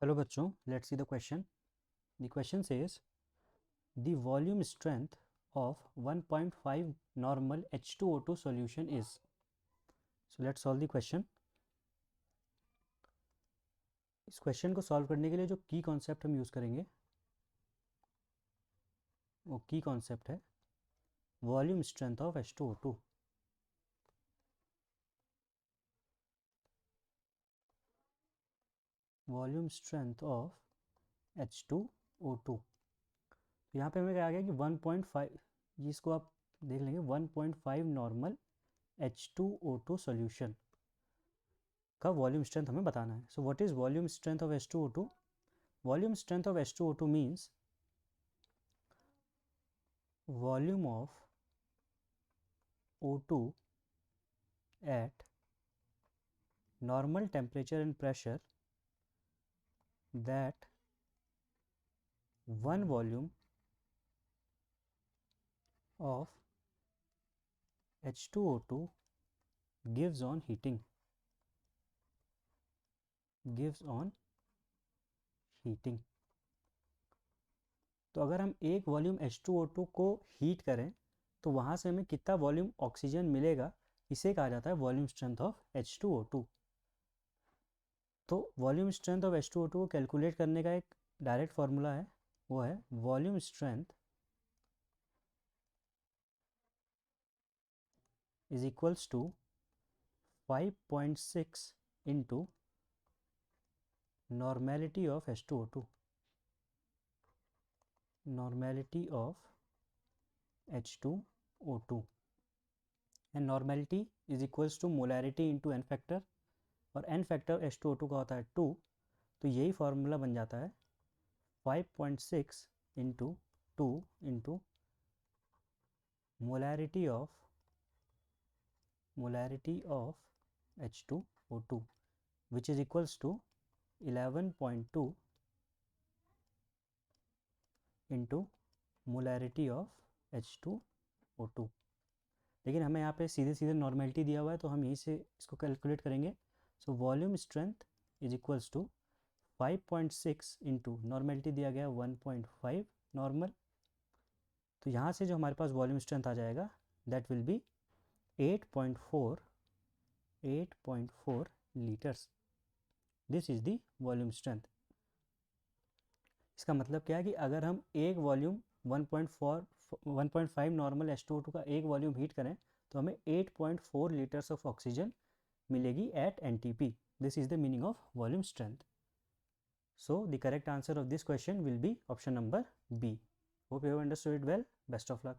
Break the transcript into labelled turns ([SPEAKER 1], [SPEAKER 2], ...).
[SPEAKER 1] Hello बच्चों, let's see the question. The question says the volume strength of 1.5 normal H2O2 solution is. So let's solve the question. इस question को solve करने के लिए जो की कॉन्सेप्ट हम यूज़ करेंगे वो की कॉन्सेप्ट है volume strength of H2O2. Volume strength of H2O2. यहाँ पे हमें क्या आ गया कि 1.5, जिसको आप देख लेंगे 1.5 नॉर्मल H2O2 सॉल्यूशन का वॉल्यूम स्ट्रेंथ हमें बताना है. So what is volume strength of H2O2? Volume strength of H2O2 means volume of O2 at normal temperature and pressure that one volume of H2O2 gives on heating. तो अगर हम एक volume H2O2 को heat करें तो वहाँ से हमें कितना वॉल्यूम ऑक्सीजन मिलेगा, इसे कहा जाता है वॉल्यूम स्ट्रेंथ ऑफ H2O2. तो वॉल्यूम स्ट्रेंथ ऑफ H2O2 को कैलकुलेट करने का एक डायरेक्ट फार्मूला है, वो है volume strength is equals to 5.6 into normality of H2O2. Normality of H2O2 and normality is equals to molarity into n factor, और n factor H2O2 का होता है 2. तो यही फार्मूला बन जाता है 5.6 into 2 into molarity of H2O2 which is equals to 11.2 into molarity of H2O2. लेकिन हमें यहाँ पे सीधे सीधे नॉर्मेलिटी दिया हुआ है तो हम यहीं से इसको कैलकुलेट करेंगे. So volume strength is equals to 5.6 into normality दिया गया 1.5 नॉर्मल. तो यहाँ से जो हमारे पास वॉल्यूम स्ट्रेंथ आ जाएगा that will be 8.4 litres. This is the volume strength. इसका मतलब क्या है कि अगर हम एक वॉल्यूम 1.5 नॉर्मल H2O2 का एक वॉल्यूम हीट करें तो हमें 8.4 लीटर्स ऑफ ऑक्सीजन मिलेगी at NTP. This is the meaning of volume strength. So the correct answer of this question will be option number B. Hope you have understood it well. Best of luck.